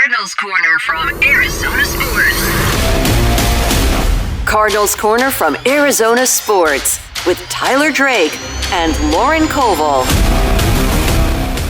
Cardinals Corner from Arizona Sports. Cardinals Corner from Arizona Sports with Tyler Drake and Lauren Koval.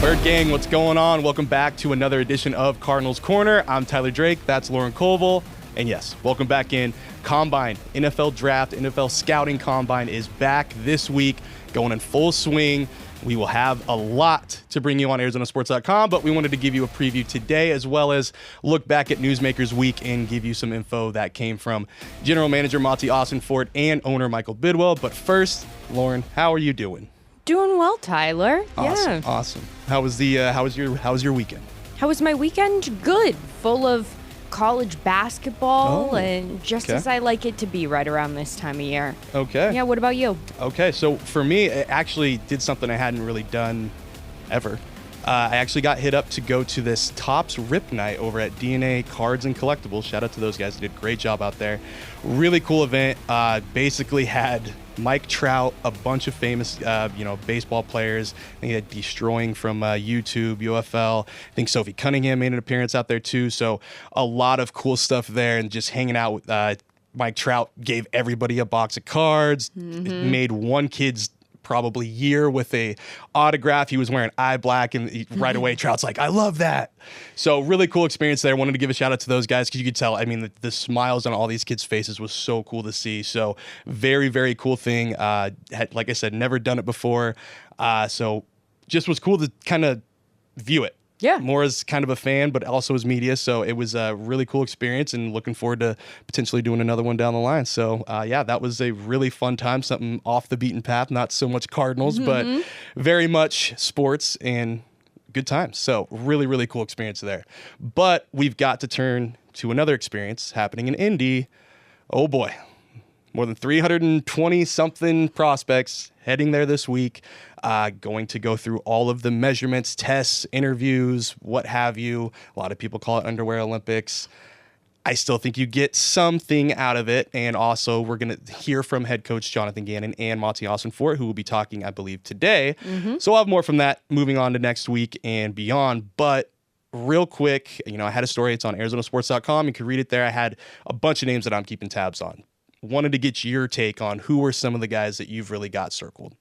Bird Gang, what's going on? Welcome back to another edition of Cardinals Corner. I'm Tyler Drake. That's Lauren Koval. And yes, welcome back in. Combine, NFL Draft, NFL Scouting Combine is back this week, going in full swing. We will have a lot to bring you on ArizonaSports.com, but we wanted to give you a preview today, as well as look back at Newsmakers Week and give you some info that came from General Manager Monty Austin-Fort and owner Michael Bidwell. But first, Lauren, how are you doing? Doing well, Tyler. Awesome, Yeah. awesome. How was your weekend? How was my weekend? Good. Full of college basketball and just as I like it to be right around this time of year. Okay. Yeah, what about you? Okay, so for me, I actually did something I hadn't really done ever. I actually got hit up to go to this Topps Rip Night over at DNA Cards and Collectibles. Shout out to those guys. They did a great job out there. Really cool event. Basically had Mike Trout, a bunch of famous, baseball players. I think he had Destroying from YouTube, UFL. I think Sophie Cunningham made an appearance out there too. So a lot of cool stuff there, and just hanging out with Mike Trout gave everybody a box of cards. Made one kid's probably year with a autograph. He was wearing eye black, and right away Trout's like, I love that. So really cool experience there. Wanted to give a shout out to those guys because you could tell, I mean, the smiles on all these kids' faces was so cool to see. So very, very cool thing. Like I said, never done it before. So just was cool to kind of view it. Yeah. More as kind of a fan, but also as media. So it was a really cool experience, and looking forward to potentially doing another one down the line. So that was a really fun time, something off the beaten path, not so much Cardinals, but very much sports and good times. So really, really cool experience there. But we've got to turn to another experience happening in Indy. Oh boy. More than 320-something prospects heading there this week, going to go through all of the measurements, tests, interviews, what have you. A lot of people call it Underwear Olympics. I still think you get something out of it. And also, we're going to hear from head coach Jonathan Gannon and Monty Austin-Fort, who will be talking, I believe, today. So I'll have more from that moving on to next week and beyond. But real quick, I had a story. It's on ArizonaSports.com. You can read it there. I had a bunch of names that I'm keeping tabs on. Wanted to get your take on who were some of the guys that you've really got circled.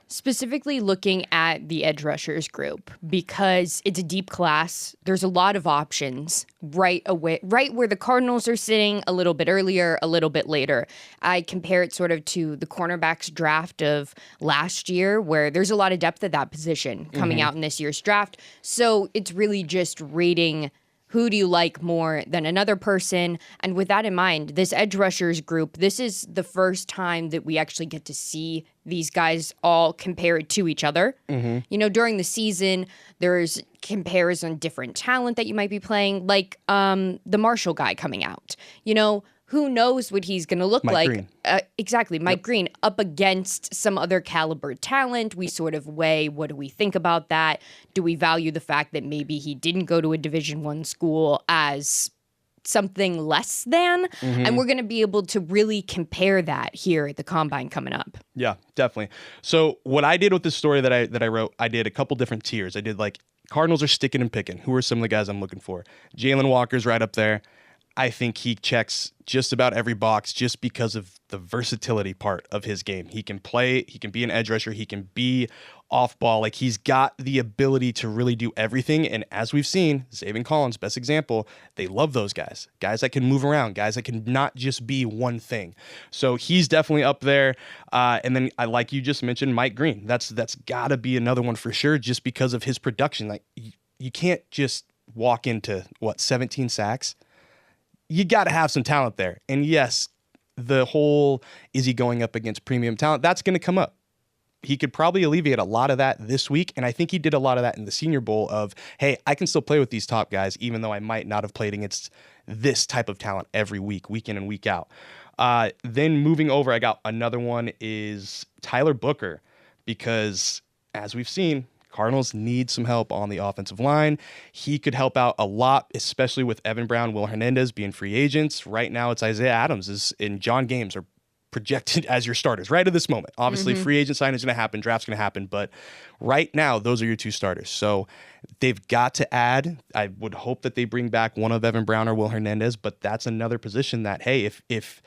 Specifically looking at the edge rushers group, because it's a deep class. There's a lot of options right away, right where the Cardinals are sitting, a little bit earlier, a little bit later. I compare it sort of to the cornerbacks draft of last year, where there's a lot of depth at that position coming out in this year's draft. So it's really just rating who do you like more than another person? And with that in mind, this edge rushers group, this is the first time that we actually get to see these guys all compared to each other. During the season, there's compares on different talent that you might be playing, like the Marshall guy coming out. Who knows what he's going to look Mike like? Green. Exactly. Mike Green up against some other caliber talent. We sort of weigh, what do we think about that? Do we value the fact that maybe he didn't go to a Division I school as something less than? And we're going to be able to really compare that here at the Combine coming up. Yeah, definitely. So what I did with this story that I wrote, I did a couple different tiers. I did like Cardinals are sticking and picking. Who are some of the guys I'm looking for? Jalen Walker's right up there. I think he checks just about every box just because of the versatility part of his game. He can play, he can be an edge rusher, he can be off ball. Like, he's got the ability to really do everything. And as we've seen, Zaven Collins, best example, they love those guys. Guys that can move around, guys that can not just be one thing. So he's definitely up there. And then like you just mentioned, Mike Green. That's got to be another one for sure, just because of his production. Like, you can't just walk into 17 sacks. You got to have some talent there. And yes, the whole, is he going up against premium talent? That's going to come up. He could probably alleviate a lot of that this week. And I think he did a lot of that in the Senior Bowl of, hey, I can still play with these top guys, even though I might not have played against this type of talent every week in and week out. Then moving over, I got another one is Tyler Booker, because as we've seen, Cardinals need some help on the offensive line. He could help out a lot, especially with Evan Brown, Will Hernandez being free agents. Right now, it's Isaiah Adams and John Games are projected as your starters right at this moment. Obviously, free agent signing is going to happen, draft's going to happen, but right now, those are your two starters. So they've got to add. I would hope that they bring back one of Evan Brown or Will Hernandez, but that's another position that, hey, if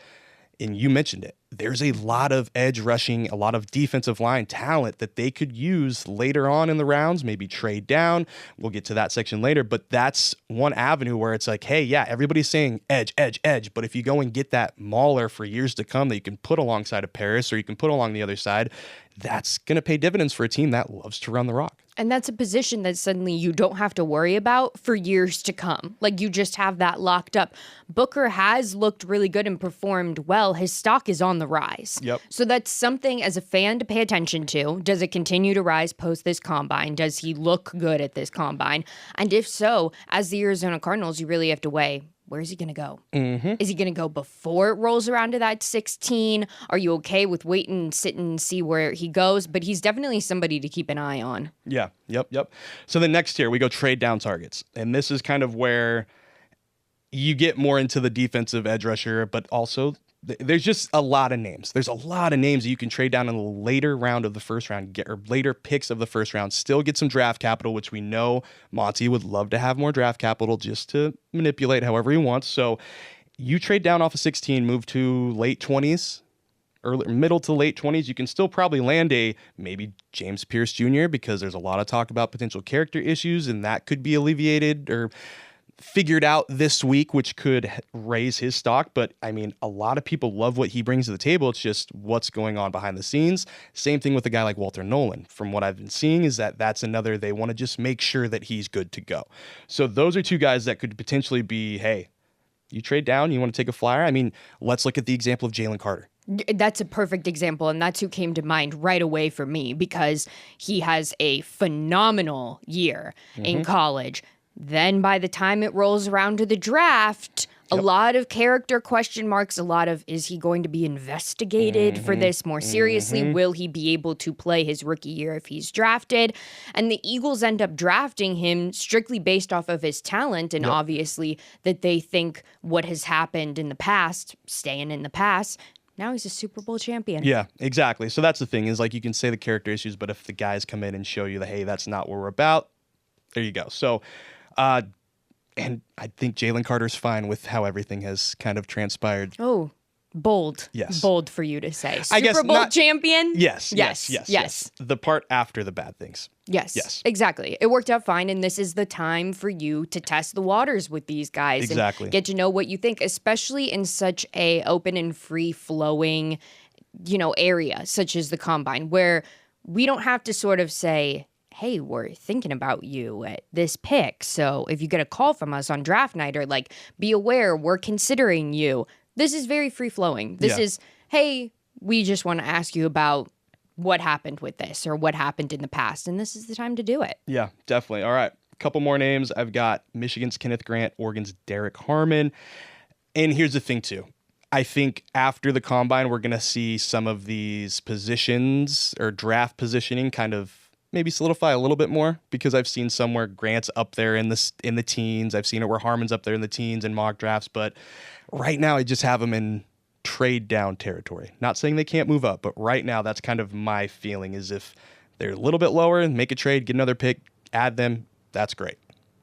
and you mentioned it, there's a lot of edge rushing, a lot of defensive line talent that they could use later on in the rounds, maybe trade down. We'll get to that section later, but that's one avenue where it's like, hey, yeah, everybody's saying edge, edge, edge, but if you go and get that mauler for years to come that you can put alongside of Paris or you can put along the other side, that's going to pay dividends for a team that loves to run the rock. And that's a position that suddenly you don't have to worry about for years to come. Like, you just have that locked up. Booker has looked really good and performed well. His stock is on the rise. Yep. So that's something as a fan to pay attention to. Does it continue to rise post this combine? Does he look good at this combine? And if so, as the Arizona Cardinals, you really have to weigh, where's he going to go? Is he going to go before it rolls around to that 16? Are you okay with waiting and sitting and see where he goes? But he's definitely somebody to keep an eye on. Yeah. Yep. So the next tier, we go trade down targets. And this is kind of where you get more into the defensive edge rusher, but also there's just a lot of names. There's a lot of names that you can trade down in the later round of the first round, or later picks of the first round, still get some draft capital, which we know Monty would love to have more draft capital just to manipulate however he wants. So you trade down off of 16, move to late 20s, early, middle to late 20s, you can still probably land a maybe James Pierce Jr. because there's a lot of talk about potential character issues, and that could be alleviated or figured out this week, which could raise his stock. But I mean, a lot of people love what he brings to the table. It's just what's going on behind the scenes. Same thing with a guy like Walter Nolan. From what I've been seeing is that that's another, they want to just make sure that he's good to go. So those are two guys that could potentially be, hey, you trade down, you want to take a flyer? I mean, let's look at the example of Jalen Carter. That's a perfect example, and that's who came to mind right away for me because he has a phenomenal year in college. Then by the time it rolls around to the draft, a lot of character question marks, a lot of, is he going to be investigated for this more seriously? Will he be able to play his rookie year if he's drafted? And the Eagles end up drafting him strictly based off of his talent, and obviously that they think what has happened in the past, staying in the past. Now he's a Super Bowl champion. Yeah, exactly. So that's the thing, is like you can say the character issues, but if the guys come in and show you that, hey, that's not what we're about, there you go. So, and I think Jalen Carter's fine with how everything has kind of transpired. Oh, bold. Yes. Bold for you to say. I guess Super Bowl not, champion? Yes. The part after the bad things. Yes, exactly. It worked out fine, and this is the time for you to test the waters with these guys and get to know what you think, especially in such a open and free-flowing, area such as the Combine, where we don't have to sort of say, hey, we're thinking about you at this pick. So if you get a call from us on draft night, or like, be aware, we're considering you. This is very free flowing. This is, hey, we just want to ask you about what happened with this or what happened in the past. And this is the time to do it. Yeah, definitely. All right. A couple more names. I've got Michigan's Kenneth Grant, Oregon's Derek Harmon. And here's the thing too. I think after the Combine, we're going to see some of these positions or draft positioning kind of maybe solidify a little bit more, because I've seen somewhere Grant's up there in the teens. I've seen it where Harmon's up there in the teens in mock drafts, but right now I just have them in trade down territory. Not saying they can't move up, but right now that's kind of my feeling, is if they're a little bit lower, make a trade, get another pick, add them, that's great.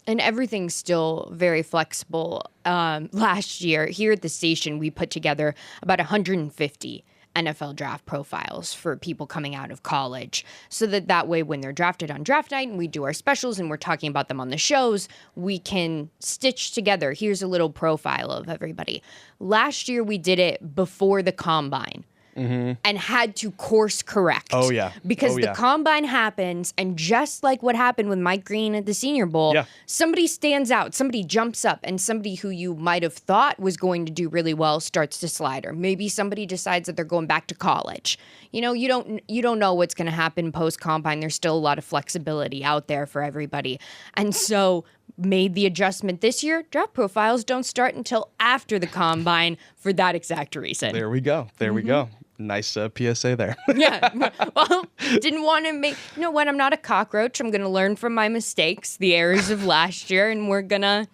And everything's still very flexible. Last year here at the station, we put together about 150 NFL draft profiles for people coming out of college, so that way when they're drafted on draft night and we do our specials and we're talking about them on the shows, we can stitch together, here's a little profile of everybody. Last year we did it before the Combine. And had to course correct. Oh, yeah. Because the Combine happens, and just like what happened with Mike Green at the Senior Bowl, somebody stands out, somebody jumps up, and somebody who you might have thought was going to do really well starts to slide. Or maybe somebody decides that they're going back to college. You don't know what's going to happen post-Combine. There's still a lot of flexibility out there for everybody. And so made the adjustment this year. Draft profiles don't start until after the Combine for that exact reason. There we go. We go. Nice PSA there. Yeah. Well, didn't want to make... You know what? I'm not a cockroach. I'm going to learn from my mistakes, the errors of last year, and we're going to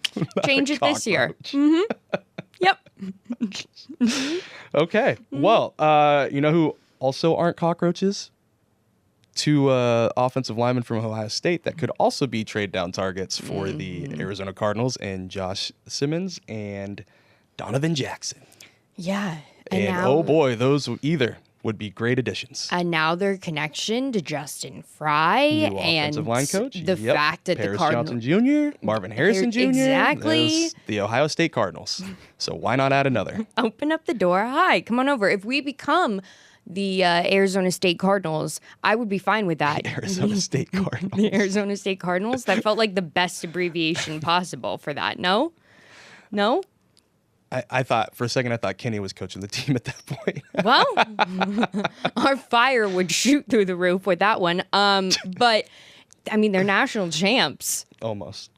change it this year. Yep. Okay. Well, you know who also aren't cockroaches? Two offensive linemen from Ohio State that could also be trade down targets for the Arizona Cardinals, and Josh Simmons and Donovan Jackson. Yeah. And now, oh boy, those either would be great additions. And now their connection to Justin Fry New and offensive line coach. the fact that Paris the Cardinals Johnson Jr., Marvin Harrison Jr. Exactly. There's the Ohio State Cardinals. So why not add another? Open up the door. Hi, come on over. If we become the Arizona State Cardinals, I would be fine with that. Arizona State Cardinals. The Arizona State Cardinals? That felt like the best abbreviation possible for that. No? No? I thought, for a second, I thought Kenny was coaching the team at that point. Well, our fire would shoot through the roof with that one. But, I mean, they're national champs. Almost.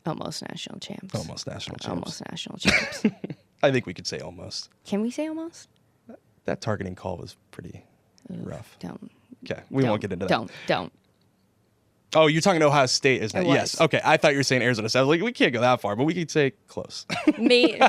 Almost national champs. Almost national champs. Almost national champs. I think we could say almost. Can we say almost? That targeting call was pretty rough. Don't. Okay, we won't get into that. Don't. Oh, you're talking Ohio State, isn't it? It was. Yes. Okay, I thought you were saying Arizona State. I was like, we can't go that far, but we could say close. Me.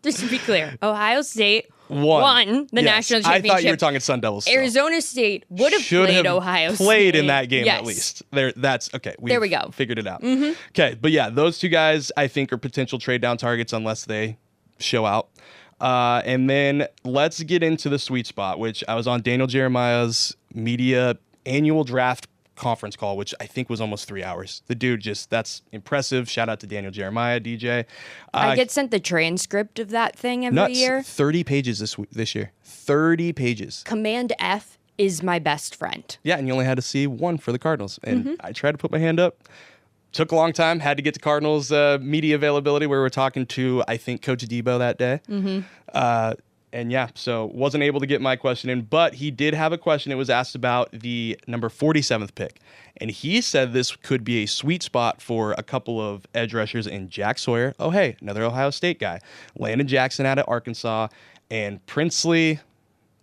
Just to be clear, Ohio State won the national championship. I thought you were talking Sun Devils. still. Arizona State would have Should played have Ohio State. played in that game Yes. at least. That's okay. There we go. Figured it out. Okay, but yeah, those two guys I think are potential trade down targets unless they show out. And then let's get into the sweet spot, which I was on Daniel Jeremiah's media annual draft conference call, which I think was almost 3 hours. The dude that's impressive. Shout out to Daniel Jeremiah, DJ. I get sent the transcript of that thing every Nuts. year. 30 pages this year. 30 pages. Command F is my best friend. Yeah, and you only had to see one for the Cardinals. And I tried to put my hand up. Took a long time. Had to get to Cardinals media availability where we were talking to, I think, Coach Debo that day. And yeah, so wasn't able to get my question in, but he did have a question. It was asked about the number 47th pick. And he said this could be a sweet spot for a couple of edge rushers in Jack Sawyer. Oh, hey, another Ohio State guy. Landon Jackson out of Arkansas. And Princely,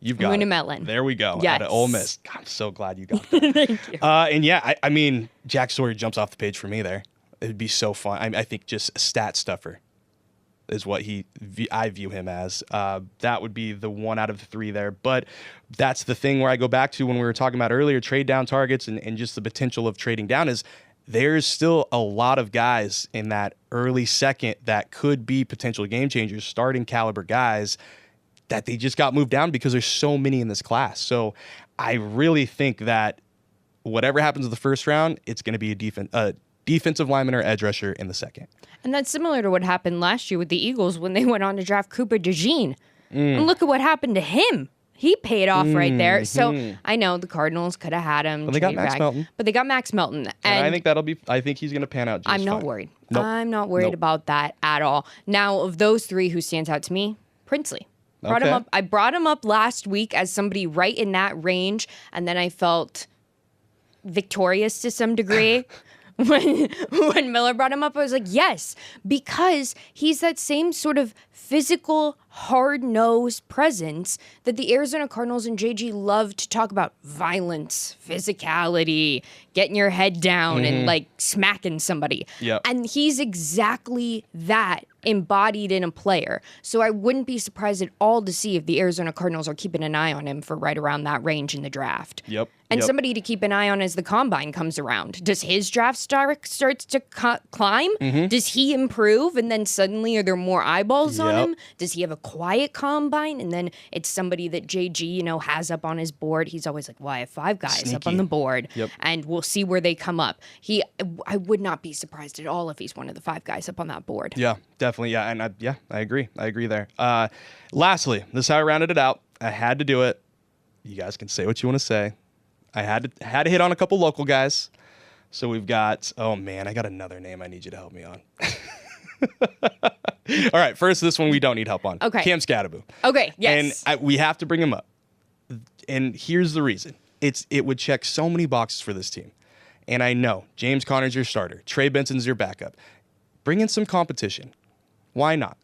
you've got Mellon. There we go. Yes. Out of Ole Miss. God, I'm so glad you got that. Thank you. And yeah, I mean, Jack Sawyer jumps off the page for me there. It'd be so fun. I think just a stat stuffer is what I view him as. That would be the one out of the three there. But that's the thing where I go back to when we were talking about earlier, trade down targets and just the potential of trading down is there's still a lot of guys in that early second that could be potential game changers, starting caliber guys that they just got moved down because there's so many in this class. So I really think that whatever happens in the first round, it's going to be a defensive lineman or edge rusher in the second. And that's similar to what happened last year with the Eagles when they went on to draft Cooper DeJean. And look at what happened to him. He paid off right there. So I know the Cardinals could have had him. But they got Max Melton. But they got Max Melton. And I think he's going to pan out just I'm not fine. worried. Nope. I'm not worried Nope. about that at all. Now, of those three, who stands out to me? Princely. Okay. I brought him up last week as somebody right in that range, and then I felt victorious to some degree. When Miller brought him up, I was like, yes, because he's that same sort of physical, hard-nosed presence that the Arizona Cardinals and JG love to talk about. Violence, physicality, getting your head down and like smacking somebody. Yep. And he's exactly that embodied in a player. So I wouldn't be surprised at all to see if the Arizona Cardinals are keeping an eye on him for right around that range in the draft. Yep. And somebody to keep an eye on as the combine comes around. Does his draft starts to climb? Does he improve? And then suddenly are there more eyeballs on him? Does he have a quiet combine? And then it's somebody that JG, has up on his board. He's always like, well, I have 5 guys up on the board. Yep. And we'll see where they come up. I would not be surprised at all if he's one of the 5 guys up on that board. Yeah, definitely. Yeah, and I agree. I agree there. Lastly, this is how I rounded it out. I had to do it. You guys can say what you want to say. I had to hit on a couple local guys. So we've got, oh man, I got another name I need you to help me on. All right, first, this one we don't need help on. Okay. Cam Scadaboo. Okay, yes. And we have to bring him up. And here's the reason. It would check so many boxes for this team. And I know James Conner's your starter. Trey Benson's your backup. Bring in some competition. Why not?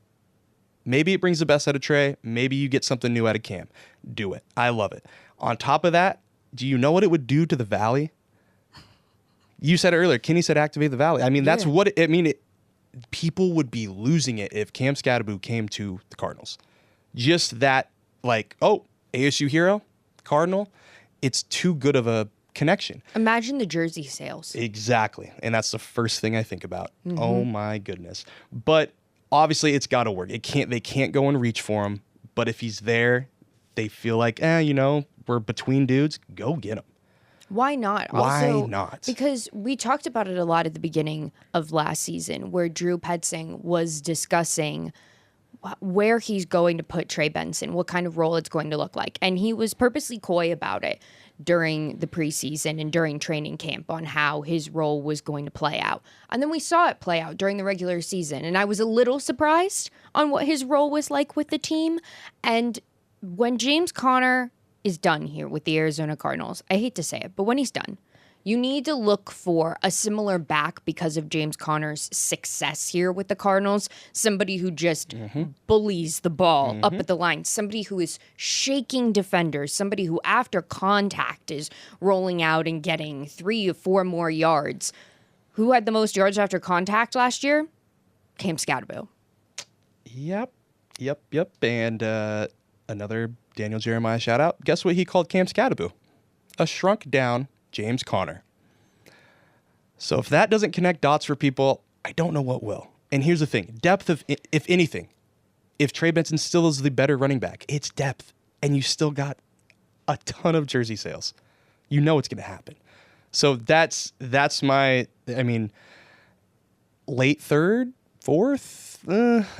Maybe it brings the best out of Trey. Maybe you get something new out of Cam. Do it. I love it. On top of that, do you know what it would do to the Valley? You said it earlier. Kenny said activate the Valley. I mean, that's what people would be losing it if Cam Scatterbo came to the Cardinals. Just that, like, oh, ASU hero, Cardinal, it's too good of a connection. Imagine the jersey sales. Exactly. And that's the first thing I think about. Oh my goodness. But obviously it's got to work. They can't go and reach for him. But if he's there, they feel like, we're between dudes. Go get him. Why not? Why Also, not? Because we talked about it a lot at the beginning of last season, where Drew Petzing was discussing where he's going to put Trey Benson, what kind of role it's going to look like. And he was purposely coy about it during the preseason and during training camp on how his role was going to play out. And then we saw it play out during the regular season. And I was a little surprised on what his role was like with the team. And when James Conner is done here with the Arizona Cardinals, I hate to say it, but when he's done, you need to look for a similar back because of James Conner's success here with the Cardinals. Somebody who just bullies the ball up at the line. Somebody who is shaking defenders. Somebody who after contact is rolling out and getting 3 or 4 more yards. Who had the most yards after contact last year? Cam Scatterbo. Yep. And another Daniel Jeremiah shout out. Guess what he called Cam Scatterbo? A shrunk down James Conner. So if that doesn't connect dots for people, I don't know what will. And here's the thing. Depth of, if anything, if Trey Benson still is the better running back, it's depth. And you still got a ton of jersey sales. You know it's going to happen. So that's my, late third, fourth.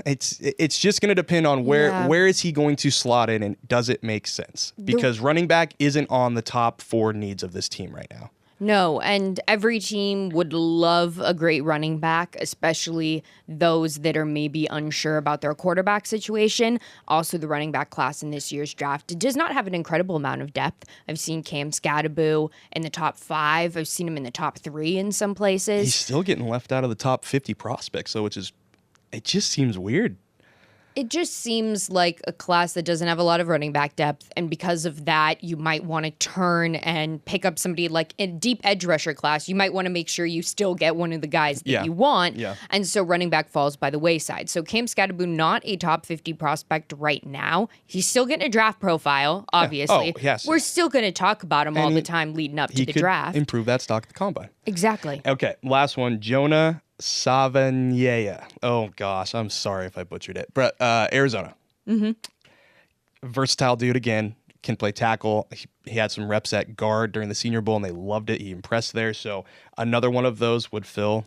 It's just going to depend on where is he going to slot in and does it make sense? Because running back isn't on the top 4 needs of this team right now. No, and every team would love a great running back, especially those that are maybe unsure about their quarterback situation. Also, the running back class in this year's draft does not have an incredible amount of depth. I've seen Cam Scatterbo in the top 5. I've seen him in the top 3 in some places. He's still getting left out of the top 50 prospects, so it just seems weird. It just seems like a class that doesn't have a lot of running back depth, and because of that, you might want to turn and pick up somebody like in a deep edge rusher class. You might want to make sure you still get one of the guys that you want, and so running back falls by the wayside. So Cam Scatterbo, not a top 50 prospect right now. He's still getting a draft profile, obviously. Oh, yes. We're still going to talk about him all the time leading up to the draft. Improve that stock at the combine. Exactly. Okay, last one, Jonah Savagnier. Oh gosh, I'm sorry if I butchered it. But Arizona. Versatile dude again. Can play tackle. He had some reps at guard during the Senior Bowl and they loved it. He impressed there. So another one of those would fill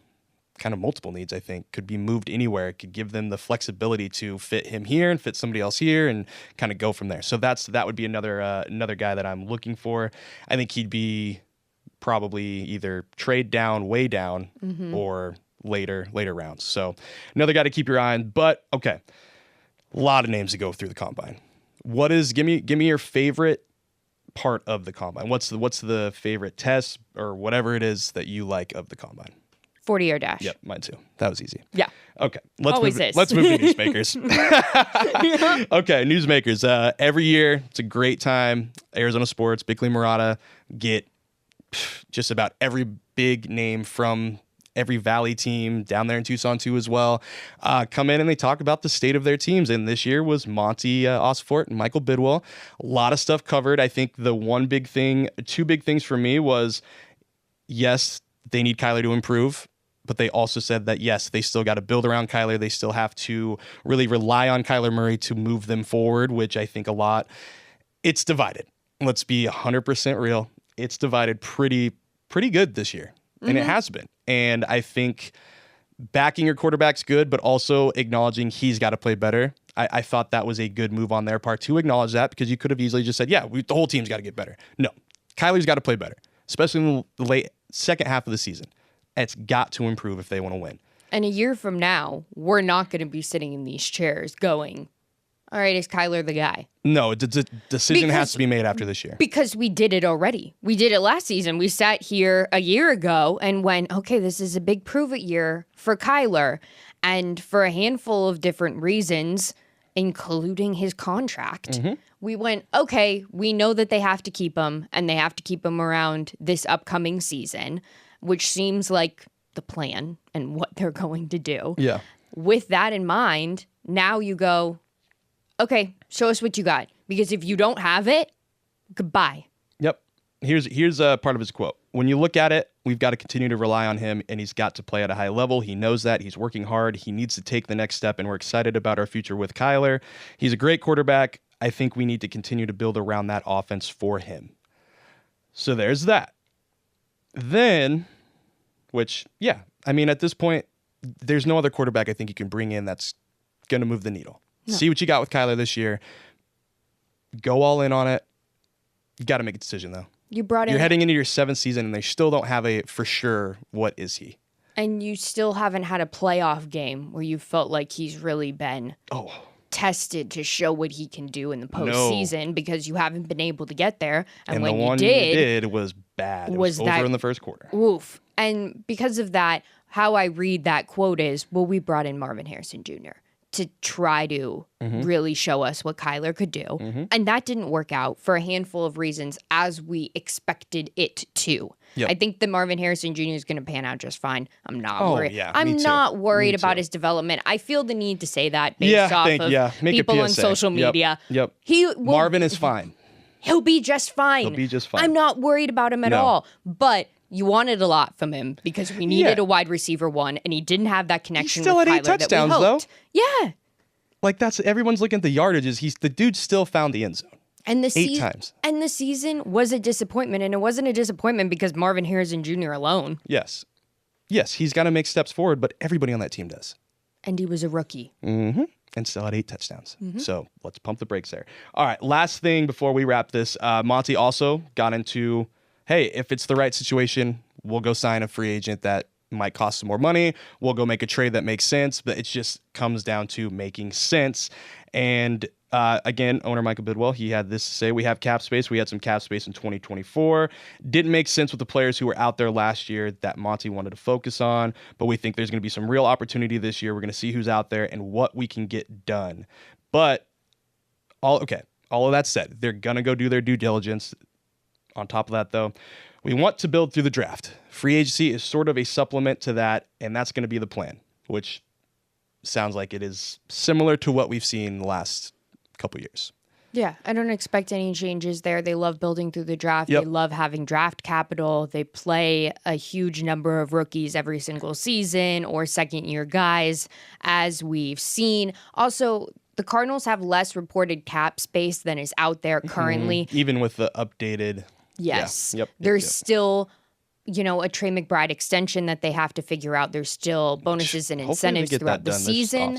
kind of multiple needs, I think. Could be moved anywhere. It could give them the flexibility to fit him here and fit somebody else here and kind of go from there. So that would be another guy that I'm looking for. I think he'd be probably either trade down, way down, or later rounds. So another guy to keep your eye on. But okay, a lot of names to go through the combine. Give me your favorite part of the combine. What's the favorite test or whatever it is that you like of the combine? 40-yard dash. Yep, mine too. That was easy. Yeah. Okay. Let's move to newsmakers. Okay, newsmakers. Every year, it's a great time. Arizona sports, Bickley Murata get just about every big name from every Valley team down there in Tucson too as well, come in and they talk about the state of their teams. And this year was Monty Osfort and Michael Bidwell. A lot of stuff covered. I think the two big things for me was, yes, they need Kyler to improve, but they also said that, yes, they still got to build around Kyler. They still have to really rely on Kyler Murray to move them forward, which I think it's divided. Let's be 100% real. It's divided pretty good this year. And it has been. And I think backing your quarterback's good, but also acknowledging he's got to play better. I thought that was a good move on their part to acknowledge that, because you could have easily just said, the whole team's got to get better. No, Kyler's got to play better, especially in the late second half of the season. It's got to improve if they want to win. And a year from now, we're not going to be sitting in these chairs going, all right, is Kyler the guy? No, the decision has to be made after this year. Because we did it already. We did it last season. We sat here a year ago and went, okay, this is a big prove-it year for Kyler. And for a handful of different reasons, including his contract, we went, okay, we know that they have to keep him, and they have to keep him around this upcoming season, which seems like the plan and what they're going to do. Yeah. With that in mind, now you go, okay, show us what you got. Because if you don't have it, goodbye. Yep. Here's a part of his quote. When you look at it, we've got to continue to rely on him, and he's got to play at a high level. He knows that. He's working hard. He needs to take the next step, and we're excited about our future with Kyler. He's a great quarterback. I think we need to continue to build around that offense for him. So there's that. Then, which, yeah, I mean, at this point, there's no other quarterback I think you can bring in that's going to move the needle. No. See what you got with Kyler this year. Go all in on it. You got to make a decision, though. You're heading into your 7th season, and they still don't have a for sure what is he. And you still haven't had a playoff game where you felt like he's really been tested to show what he can do in the postseason because you haven't been able to get there. And when the one you did was bad. It was over in the first quarter. Oof. And because of that, how I read that quote is, well, we brought in Marvin Harrison Jr. to try to really show us what Kyler could do. And that didn't work out for a handful of reasons as we expected it to. Yep. I think that Marvin Harrison Jr. is going to pan out just fine. I'm not worried. Yeah, I'm not worried about his development. I feel the need to say that based off of people on social media. Yep. Marvin is fine. He'll be just fine. I'm not worried about him at all. But you wanted a lot from him because we needed a wide receiver one, and he didn't have that connection with Kyler. He still had 8 touchdowns, that we though. hoped. Yeah. Like, that's everyone's looking at the yardages. The dude still found the end zone. And the 8 times. And the season was a disappointment, and it wasn't a disappointment because Marvin Harrison Jr. alone. Yes, he's got to make steps forward, but everybody on that team does. And he was a rookie. And still had 8 touchdowns. So let's pump the brakes there. All right, last thing before we wrap this. Monty also got into, hey, if it's the right situation, we'll go sign a free agent that might cost some more money. We'll go make a trade that makes sense, but it just comes down to making sense. And again, owner Michael Bidwell, he had this to say: we have cap space. We had some cap space in 2024. Didn't make sense with the players who were out there last year that Monty wanted to focus on, but we think there's going to be some real opportunity this year. We're going to see who's out there and what we can get done. But all of that said, they're going to go do their due diligence. On top of that, though, we want to build through the draft. Free agency is sort of a supplement to that, and that's going to be the plan, which sounds like it is similar to what we've seen the last couple years. Yeah, I don't expect any changes there. They love building through the draft. They love having draft capital. They play a huge number of rookies every single season or second-year guys, as we've seen. Also, the Cardinals have less reported cap space than is out there currently. Even with the updated... Yes. There's still, a Trey McBride extension that they have to figure out. There's still bonuses and incentives throughout the season.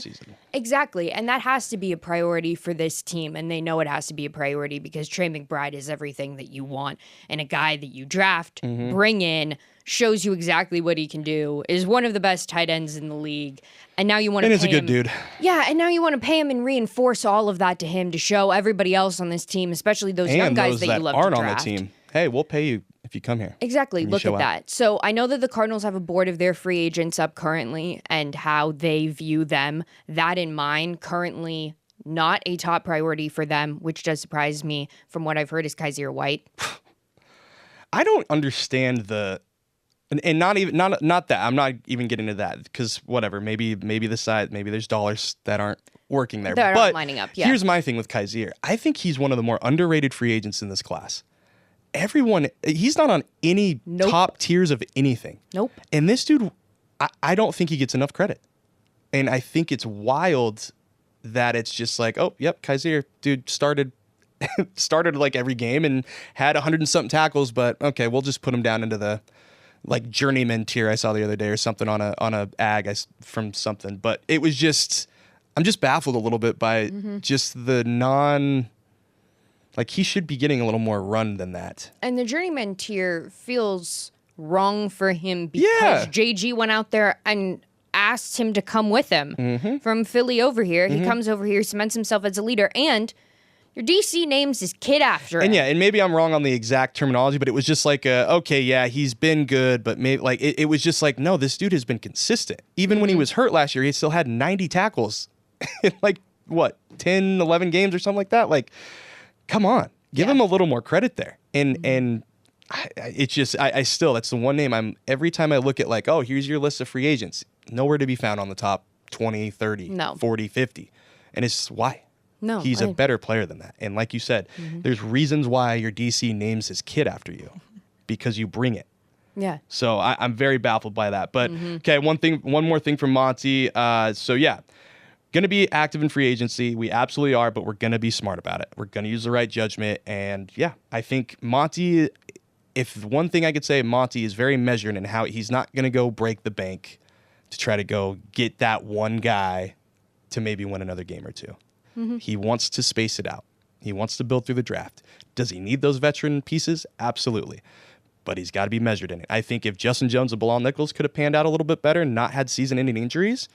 Exactly. And that has to be a priority for this team. And they know it has to be a priority because Trey McBride is everything that you want. And a guy that you draft, bring in, shows you exactly what he can do, is one of the best tight ends in the league. And now you want to pay him. And he's a good dude. Yeah, and now you want to pay him and reinforce all of that to him to show everybody else on this team, especially those young guys that you love to draft. And those that aren't on the team. Hey, we'll pay you if you come here. Exactly. Look at that. So I know that the Cardinals have a board of their free agents up currently and how they view them. That in mind, currently not a top priority for them, which does surprise me from what I've heard, is Kaiser White. I don't understand and not that. I'm not even getting into that because whatever. Maybe the side. Maybe there's dollars that aren't working there. That aren't lining up. Yeah. Here's my thing with Kaiser. I think he's one of the more underrated free agents in this class. He's not on any top tiers of anything. Nope. And this dude, I don't think he gets enough credit. And I think it's wild that it's just like, oh, yep, Kaiser, dude, started like every game and had 100 and something tackles, but okay, we'll just put him down into the like journeyman tier I saw the other day or something on a ag from something. But it was just, I'm just baffled a little bit by just the like he should be getting a little more run than that. And the journeyman tier feels wrong for him because JG went out there and asked him to come with him from Philly over here. He comes over here, cements himself as a leader, and your DC names his kid after him. And maybe I'm wrong on the exact terminology, but it was just like, he's been good, but maybe like it was just like, no, this dude has been consistent. Even when he was hurt last year, he still had 90 tackles in like, 10, 11 games or something like that? Like, come on, give him a little more credit there. And It's just, I still, that's the one name every time I look at like, oh, here's your list of free agents, nowhere to be found on the top 20, 30, No. 40, 50. And it's why? No. He's a better player than that. And like you said, there's reasons why your DC names his kid after you, because you bring it. Yeah. So I'm very baffled by that. But okay, one more thing from Monty. So yeah, going to be active in free agency. We absolutely are, but we're going to be smart about it. We're going to use the right judgment. And yeah, I think Monty, if one thing I could say, Monty is very measured in how he's not going to go break the bank to try to go get that one guy to maybe win another game or two. He wants to space it out. He wants to build through the draft. Does he need those veteran pieces? Absolutely. But he's got to be measured in it. I think if Justin Jones and Bilal Nichols could have panned out a little bit better and not had season-ending injuries,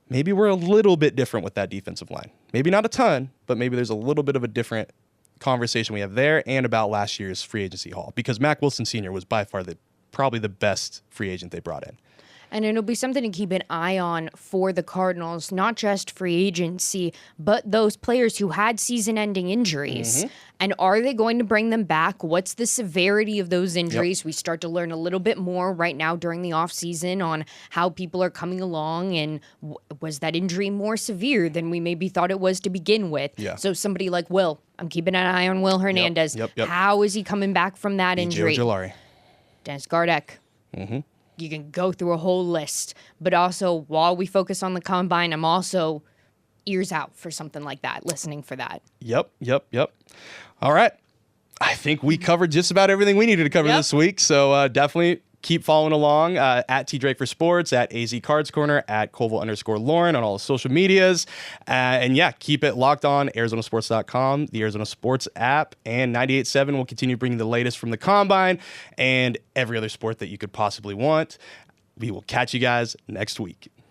maybe we're a little bit different with that defensive line. Maybe not a ton, but maybe there's a little bit of a different conversation we have there and about last year's free agency haul, because Mack Wilson Sr. was by far probably the best free agent they brought in. And it'll be something to keep an eye on for the Cardinals, not just free agency, but those players who had season-ending injuries. And are they going to bring them back? What's the severity of those injuries? We start to learn a little bit more right now during the offseason on how people are coming along, and was that injury more severe than we maybe thought it was to begin with? Yeah. So somebody like Will, I'm keeping an eye on Will Hernandez. Yep. How is he coming back from that injury? Ojulari. Dennis Gardeck. You can go through a whole list. But also, while we focus on the combine, I'm also ears out for something like that, listening for that. Yep. All right. I think we covered just about everything we needed to cover this week. So definitely keep following along at T Drake for Sports, at AZ Cards Corner, at Colville_Lauren on all the social medias. And yeah, keep it locked on ArizonaSports.com, the Arizona Sports app, and 98.7 will continue bringing the latest from the Combine and every other sport that you could possibly want. We will catch you guys next week.